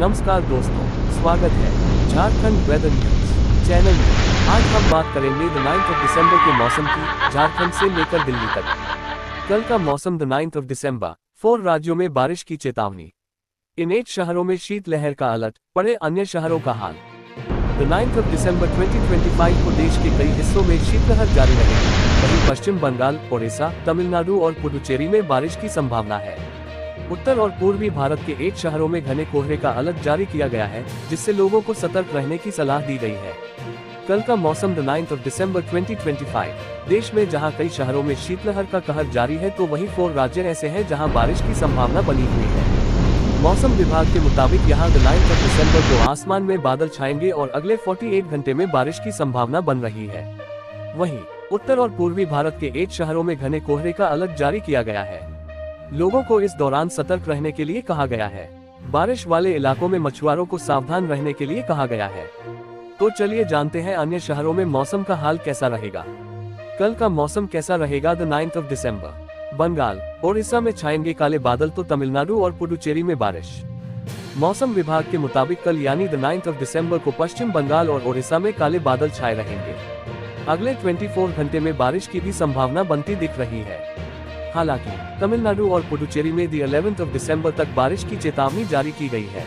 नमस्कार दोस्तों, स्वागत है झारखंड वेदर न्यूज चैनल में। आज हम बात करेंगे द 9th ऑफ दिसंबर के मौसम की, झारखंड से लेकर दिल्ली तक। कल का मौसम द 9th ऑफ दिसंबर, 4 राज्यों में बारिश की चेतावनी। इन 8 शहरों में शीतलहर का अलर्ट, पड़े अन्य शहरों का हाल। द 9th ऑफ दिसंबर 2025 को देश के कई हिस्सों में शीतलहर जारी रहेगी। वहीं पश्चिम बंगाल, ओडिशा, तमिलनाडु और पुडुचेरी में बारिश की संभावना है। उत्तर और पूर्वी भारत के 8 शहरों में घने कोहरे का अलर्ट जारी किया गया है, जिससे लोगों को सतर्क रहने की सलाह दी गई है। कल का मौसम द 9th ऑफ दिसंबर 2025, देश में जहां कई शहरों में शीतलहर का कहर जारी है, तो वहीं 4 राज्य ऐसे हैं जहां बारिश की संभावना बनी हुई है। मौसम विभाग के मुताबिक यहां द 9th ऑफ दिसंबर को आसमान में बादल छाएंगे और अगले 48 घंटे में बारिश की संभावना बन रही है। वहीं उत्तर और पूर्वी भारत के 8 शहरों में घने कोहरे का अलर्ट जारी किया गया है। लोगों को इस दौरान सतर्क रहने के लिए कहा गया है। बारिश वाले इलाकों में मछुआरों को सावधान रहने के लिए कहा गया है। तो चलिए जानते हैं अन्य शहरों में मौसम का हाल कैसा रहेगा। कल का मौसम कैसा रहेगा the 9th of December. Bengal, Odisha में छाएंगे काले बादल, तो तमिलनाडु और पुडुचेरी में बारिश। मौसम विभाग के मुताबिक कल यानी द 9th ऑफ दिसंबर को पश्चिम बंगाल और ओडिशा में काले बादल छाए रहेंगे। अगले 24 घंटे में बारिश की भी संभावना बनती दिख रही है। हालांकि तमिलनाडु और पुडुचेरी में द 11th ऑफ दिसंबर तक बारिश की चेतावनी जारी की गई है।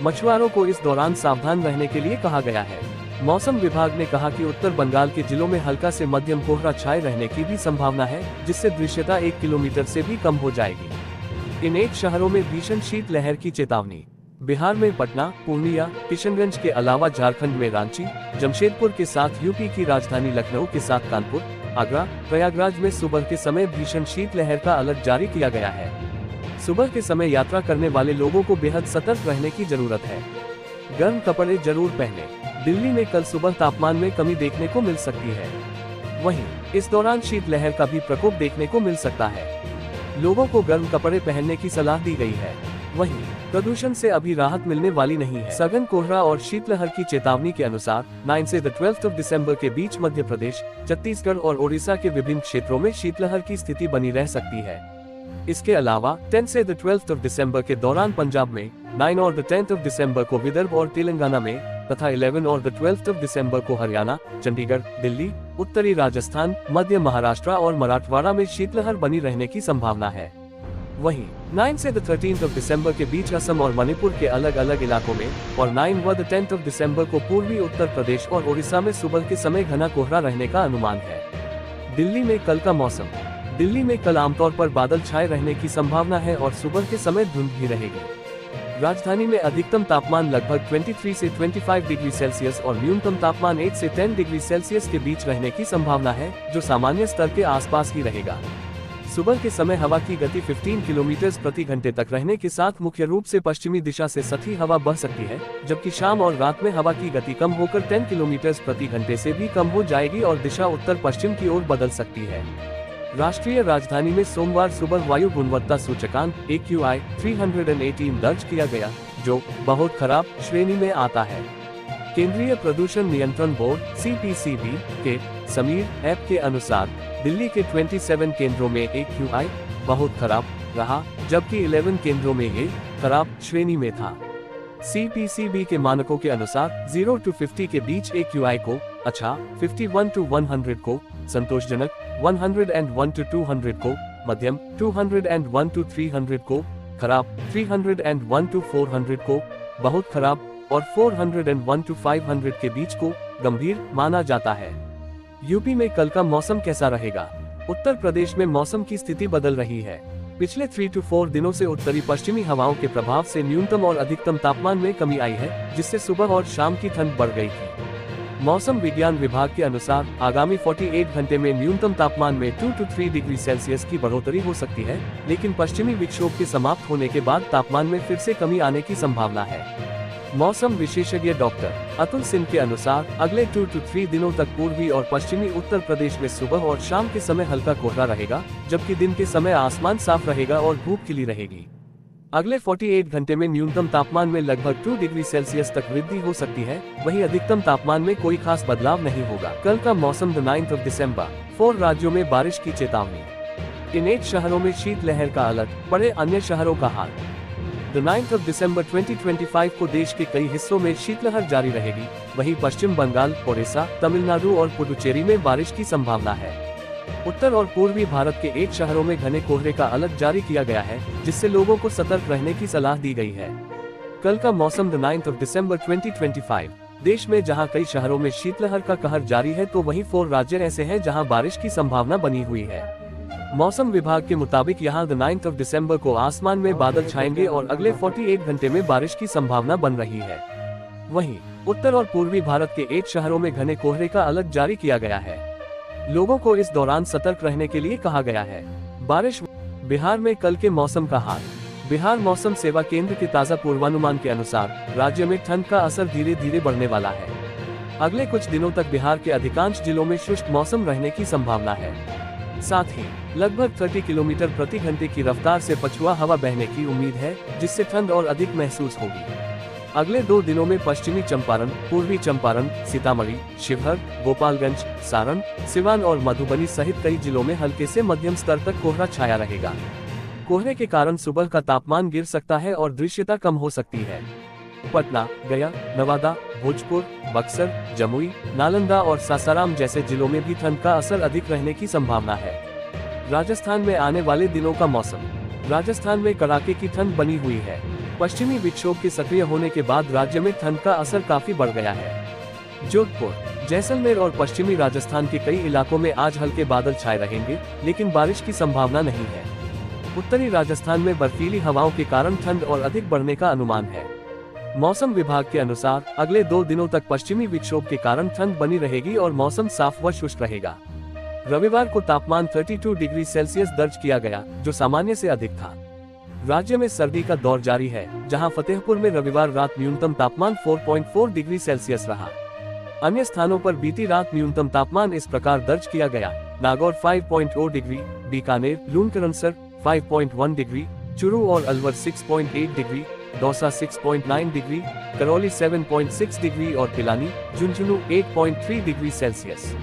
मछुआरों को इस दौरान सावधान रहने के लिए कहा गया है। मौसम विभाग ने कहा कि उत्तर बंगाल के जिलों में हल्का से मध्यम कोहरा छाए रहने की भी संभावना है, जिससे दृश्यता 1 किलोमीटर से भी कम हो जाएगी। इन 8 शहरों में भीषण शीतलहर की चेतावनी। बिहार में पटना, पूर्णिया, किशनगंज के अलावा झारखंड में रांची, जमशेदपुर के साथ यूपी की राजधानी लखनऊ के साथ कानपुर, आगरा, प्रयागराज में सुबह के समय भीषण शीतलहर का अलर्ट जारी किया गया है। सुबह के समय यात्रा करने वाले लोगों को बेहद सतर्क रहने की जरूरत है। गर्म कपड़े जरूर पहने। दिल्ली में कल सुबह तापमान में कमी देखने को मिल सकती है। वहीं इस दौरान शीतलहर का भी प्रकोप देखने को मिल सकता है। लोगों को गर्म कपड़े पहनने की सलाह दी गई है। वहीं प्रदूषण से अभी राहत मिलने वाली नहीं है। सघन कोहरा और शीतलहर की चेतावनी के अनुसार 9 से द 12th ऑफ दिसंबर के बीच मध्य प्रदेश, छत्तीसगढ़ और ओडिशा के विभिन्न क्षेत्रों में शीतलहर की स्थिति बनी रह सकती है। इसके अलावा 10 से द 12th ऑफ दिसंबर के दौरान पंजाब में, 9 और द 10th ऑफ दिसंबर को विदर्भ और तेलंगाना में तथा 11 और द 12th ऑफ दिसंबर को हरियाणा, चंडीगढ़, दिल्ली, उत्तरी राजस्थान, मध्य महाराष्ट्र और मराठवाड़ा में शीतलहर बनी रहने की संभावना है। वहीं 9 से द 13th ऑफ दिसंबर के बीच असम और मणिपुर के अलग अलग इलाकों में और 9 व द 10th ऑफ दिसंबर को पूर्वी उत्तर प्रदेश और ओडिशा में सुबह के समय घना कोहरा रहने का अनुमान है। दिल्ली में कल का मौसम। दिल्ली में कल आमतौर पर बादल छाए रहने की संभावना है और सुबह के समय धुंध भी रहेगी। राजधानी में अधिकतम तापमान लगभग 23 से 25 डिग्री सेल्सियस और न्यूनतम तापमान 8 से 10 डिग्री सेल्सियस के बीच रहने की संभावना है, जो सामान्य स्तर के आसपास ही रहेगा। सुबह के समय हवा की गति 15 किलोमीटर प्रति घंटे तक रहने के साथ मुख्य रूप से पश्चिमी दिशा से सतही हवा बह सकती है, जबकि शाम और रात में हवा की गति कम होकर 10 किलोमीटर प्रति घंटे से भी कम हो जाएगी और दिशा उत्तर पश्चिम की ओर बदल सकती है। राष्ट्रीय राजधानी में सोमवार सुबह वायु गुणवत्ता सूचकांक AQI 318 दर्ज किया गया, जो बहुत खराब श्रेणी में आता है। केंद्रीय प्रदूषण नियंत्रण बोर्ड CPCB के समीर ऐप के अनुसार दिल्ली के 27 केंद्रों में AQI बहुत खराब रहा, जबकि 11 केंद्रों में ये खराब श्रेणी में था। CPCB के मानकों के अनुसार 0 to 50 के बीच AQI को अच्छा, 51 to 100 को संतोषजनक, 101 to 200 को मध्यम, 201 to 300 को खराब, 301 to 400 को बहुत खराब और 401 to 500 के बीच को गंभीर माना जाता है। यूपी में कल का मौसम कैसा रहेगा। उत्तर प्रदेश में मौसम की स्थिति बदल रही है। पिछले 3 to 4 दिनों से उत्तरी पश्चिमी हवाओं के प्रभाव से न्यूनतम और अधिकतम तापमान में कमी आई है, जिससे सुबह और शाम की ठंड बढ़ गई थी। मौसम विज्ञान विभाग के अनुसार आगामी 48 घंटे में न्यूनतम तापमान में 2 to 3 डिग्री सेल्सियस की बढ़ोतरी हो सकती है, लेकिन पश्चिमी विक्षोभ के समाप्त होने के बाद तापमान में फिर से कमी आने की संभावना है। मौसम विशेषज्ञ डॉक्टर अतुल सिंह के अनुसार अगले 2 to 3 दिनों तक पूर्वी और पश्चिमी उत्तर प्रदेश में सुबह और शाम के समय हल्का कोहरा रहेगा, जबकि दिन के समय आसमान साफ रहेगा और धूप खिली रहेगी। अगले 48 घंटे में न्यूनतम तापमान में लगभग 2 डिग्री सेल्सियस तक वृद्धि हो सकती है, वहीं अधिकतम तापमान में कोई खास बदलाव नहीं होगा। कल का मौसम द 9th ऑफ दिसंबर, 4 राज्यों में बारिश की चेतावनी। इन 8 शहरों में शीतलहर का अलर्ट, पड़े अन्य शहरों का हाल। द 9th of December 2025 को देश के कई हिस्सों में शीतलहर जारी रहेगी। वहीं पश्चिम बंगाल, ओडिशा, तमिलनाडु और पुडुचेरी में बारिश की संभावना है। उत्तर और पूर्वी भारत के 8 शहरों में घने कोहरे का अलर्ट जारी किया गया है, जिससे लोगों को सतर्क रहने की सलाह दी गई है। कल का मौसम द 9th of December 2025। देश में जहां कई शहरों में शीतलहर का कहर जारी है, तो वहीं 4 राज्य ऐसे हैं जहां बारिश की संभावना बनी हुई है। मौसम विभाग के मुताबिक यहां द 9th of December को आसमान में बादल छाएंगे और अगले 48 घंटे में बारिश की संभावना बन रही है। वहीं उत्तर और पूर्वी भारत के 8 शहरों में घने कोहरे का अलर्ट जारी किया गया है। लोगों को इस दौरान सतर्क रहने के लिए कहा गया है। बारिश। बिहार में कल के मौसम का हाल। बिहार मौसम सेवा केंद्र के ताज़ा पूर्वानुमान के अनुसार राज्य में ठंड का असर धीरे धीरे बढ़ने वाला है। अगले कुछ दिनों तक बिहार के अधिकांश जिलों में शुष्क मौसम रहने की संभावना है। साथ ही लगभग 30 किलोमीटर प्रति घंटे की रफ्तार से पछुआ हवा बहने की उम्मीद है, जिससे ठंड और अधिक महसूस होगी। अगले 2 दिनों में पश्चिमी चंपारण, पूर्वी चंपारण, सीतामढ़ी, शिवहर, गोपालगंज, सारण, सिवान और मधुबनी सहित कई जिलों में हल्के से मध्यम स्तर तक कोहरा छाया रहेगा। कोहरे के कारण सुबह का तापमान गिर सकता है और दृश्यता कम हो सकती है। पटना, गया, नवादा, भोजपुर, बक्सर, जमुई, नालंदा और सासाराम जैसे जिलों में भी ठंड का असर अधिक रहने की संभावना है। राजस्थान में आने वाले दिनों का मौसम। राजस्थान में कड़ाके की ठंड बनी हुई है। पश्चिमी विक्षोभ के सक्रिय होने के बाद राज्य में ठंड का असर काफी बढ़ गया है। जोधपुर, जैसलमेर और पश्चिमी राजस्थान के कई इलाकों में आज हल्के बादल छाए रहेंगे, लेकिन बारिश की संभावना नहीं है। उत्तरी राजस्थान में बर्फीली हवाओं के कारण ठंड और अधिक बढ़ने का अनुमान है। मौसम विभाग के अनुसार अगले 2 दिनों तक पश्चिमी विक्षोभ के कारण ठंड बनी रहेगी और मौसम साफ व शुष्क रहेगा। रविवार को तापमान 32 डिग्री सेल्सियस दर्ज किया गया, जो सामान्य से अधिक था। राज्य में सर्दी का दौर जारी है, जहां फतेहपुर में रविवार रात न्यूनतम तापमान 4.4 डिग्री सेल्सियस रहा। अन्य स्थानों पर बीती रात न्यूनतम तापमान इस प्रकार दर्ज किया गया: नागौर 5.0 डिग्री, बीकानेर, लूणकरणसर 5.1 डिग्री, चूरू और Alwar 6.8 degree, Dausa 6.9 degree, Karauli 7.6 degree और पिलानी, झुंझुनू 8.3 डिग्री सेल्सियस।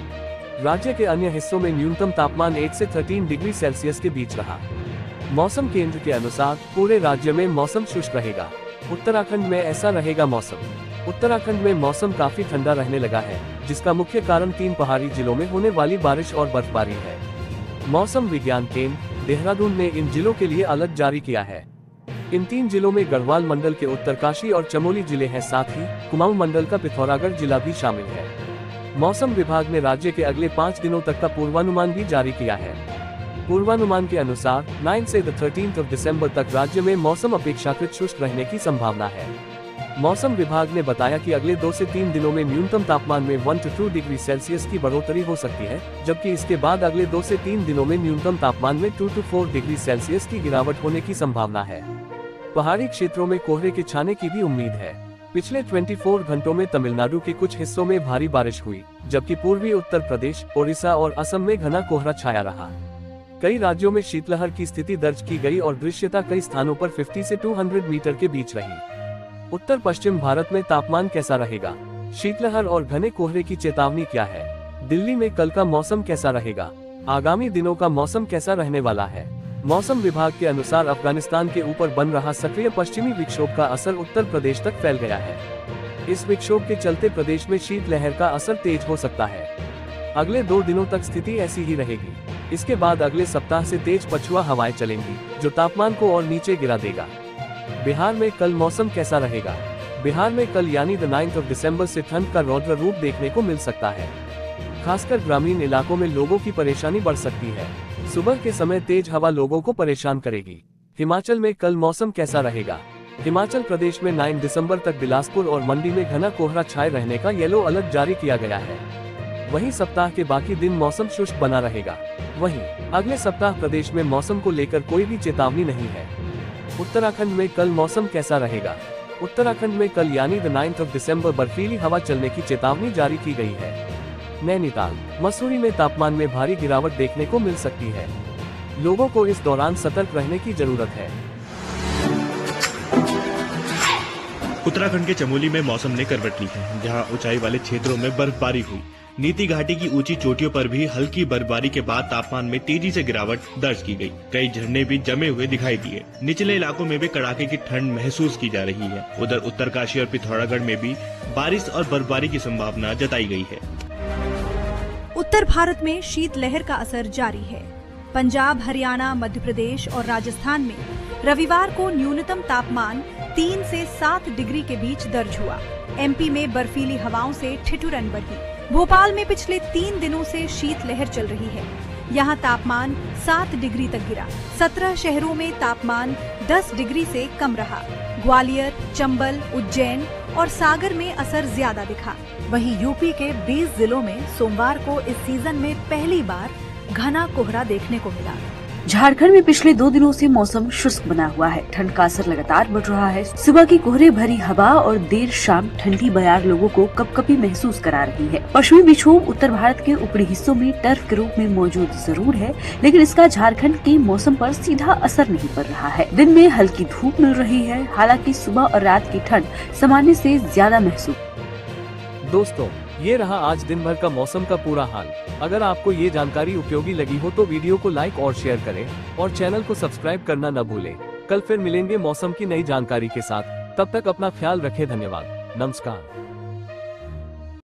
राज्य के अन्य हिस्सों में न्यूनतम तापमान 8 से 13 डिग्री सेल्सियस के बीच रहा। मौसम केंद्र के अनुसार पूरे राज्य में मौसम शुष्क रहेगा। उत्तराखंड में ऐसा रहेगा मौसम। उत्तराखंड में मौसम काफी ठंडा रहने लगा है, जिसका मुख्य कारण 3 पहाड़ी जिलों में होने वाली बारिश और बर्फबारी है। मौसम विज्ञान केंद्र देहरादून ने इन जिलों के लिए अलर्ट जारी किया है। इन 3 जिलों में गढ़वाल मंडल के उत्तरकाशी और चमोली जिले हैं, साथ ही कुमाऊं मंडल का पिथौरागढ़ जिला भी शामिल है। मौसम विभाग ने राज्य के अगले 5 दिनों तक का पूर्वानुमान भी जारी किया है। पूर्वानुमान के अनुसार 9 से 13 दिसंबर तक राज्य में मौसम अपेक्षाकृत शुष्क रहने की संभावना है। मौसम विभाग ने बताया कि अगले 2 से 3 दिनों में न्यूनतम तापमान में 1 से 2 डिग्री सेल्सियस की बढ़ोतरी हो सकती है, जबकि इसके बाद अगले 2 से 3 दिनों में न्यूनतम तापमान में 2 से 4 डिग्री सेल्सियस की गिरावट होने की संभावना है। पहाड़ी क्षेत्रों में कोहरे के छाने की भी उम्मीद है। पिछले 24 घंटों में तमिलनाडु के कुछ हिस्सों में भारी बारिश हुई, जबकि पूर्वी उत्तर प्रदेश, ओडिशा और असम में घना कोहरा छाया रहा। कई राज्यों में शीतलहर की स्थिति दर्ज की गई और दृश्यता कई स्थानों पर 50 से 200 मीटर के बीच रही। उत्तर पश्चिम भारत में तापमान कैसा रहेगा? शीतलहर और घने कोहरे की चेतावनी क्या है? दिल्ली में कल का मौसम कैसा रहेगा? आगामी दिनों का मौसम कैसा रहने वाला है? मौसम विभाग के अनुसार अफगानिस्तान के ऊपर बन रहा सक्रिय पश्चिमी विक्षोभ का असर उत्तर प्रदेश तक फैल गया है। इस विक्षोभ के चलते प्रदेश में शीतलहर का असर तेज हो सकता है। अगले 2 दिनों तक स्थिति ऐसी ही रहेगी। इसके बाद अगले सप्ताह से तेज पछुआ हवाएं चलेंगी, जो तापमान को और नीचे गिरा देगा। बिहार में कल मौसम कैसा रहेगा? बिहार में कल यानी द 9 दिसंबर से ठंड का रौद्र रूप देखने को मिल सकता है। खासकर ग्रामीण इलाकों में लोगों की परेशानी बढ़ सकती है। सुबह के समय तेज हवा लोगों को परेशान करेगी। हिमाचल में कल मौसम कैसा रहेगा? हिमाचल प्रदेश में 9 दिसंबर तक बिलासपुर और मंडी में घना कोहरा छाए रहने का येलो अलर्ट जारी किया गया है। वहीं सप्ताह के बाकी दिन मौसम शुष्क बना रहेगा। वहीं अगले सप्ताह प्रदेश में मौसम को लेकर कोई भी चेतावनी नहीं है। उत्तराखंड में कल मौसम कैसा रहेगा? उत्तराखंड में कल यानी द 9 दिसंबर बर्फीली हवा चलने की चेतावनी जारी की गई है। नैनीताल, मसूरी में तापमान में भारी गिरावट देखने को मिल सकती है। लोगों को इस दौरान सतर्क रहने की जरूरत है। उत्तराखंड के चमोली में मौसम ने करवट ली है, जहां ऊंचाई वाले क्षेत्रों में बर्फबारी हुई। नीति घाटी की ऊंची चोटियों पर भी हल्की बर्फबारी के बाद तापमान में तेजी से गिरावट दर्ज की गई। कई झरने भी जमे हुए दिखाई दिए। निचले इलाकों में भी कड़ाके की ठंड महसूस की जा रही है। उधर उत्तरकाशी और पिथौरागढ़ में भी बारिश और बर्फबारी की संभावना जताई गई है। उत्तर भारत में शीतलहर का असर जारी है। पंजाब, हरियाणा, मध्य प्रदेश और राजस्थान में रविवार को न्यूनतम तापमान 3 से 7 डिग्री के बीच दर्ज हुआ। एमपी में बर्फीली हवाओं से ठिठुरन बढ़ी। भोपाल में पिछले 3 दिनों से शीतलहर चल रही है। यहाँ तापमान 7 डिग्री तक गिरा। 17 शहरों में तापमान 10 डिग्री से कम रहा। ग्वालियर, चंबल, उज्जैन और सागर में असर ज्यादा दिखा। वहीं यूपी के 20 जिलों में सोमवार को इस सीजन में पहली बार घना कोहरा देखने को मिला। झारखंड में पिछले 2 दिनों से मौसम शुष्क बना हुआ है। ठंड का असर लगातार बढ़ रहा है। सुबह की कोहरे भरी हवा और देर शाम ठंडी बयार लोगों को कपकपी महसूस करा रही है। पश्चिमी विक्षोभ उत्तर भारत के ऊपरी हिस्सों में टर्फ के रूप में मौजूद जरूर है, लेकिन इसका झारखंड के मौसम पर सीधा असर नहीं पड़ रहा है। दिन में हल्की धूप मिल रही है, हालांकि सुबह और रात की ठंड सामान्य से ज्यादा महसूस। दोस्तों, ये रहा आज दिन भर का मौसम का पूरा हाल। अगर आपको ये जानकारी उपयोगी लगी हो तो वीडियो को लाइक और शेयर करें और चैनल को सब्सक्राइब करना न भूलें। कल फिर मिलेंगे मौसम की नई जानकारी के साथ। तब तक अपना ख्याल रखें। धन्यवाद। नमस्कार।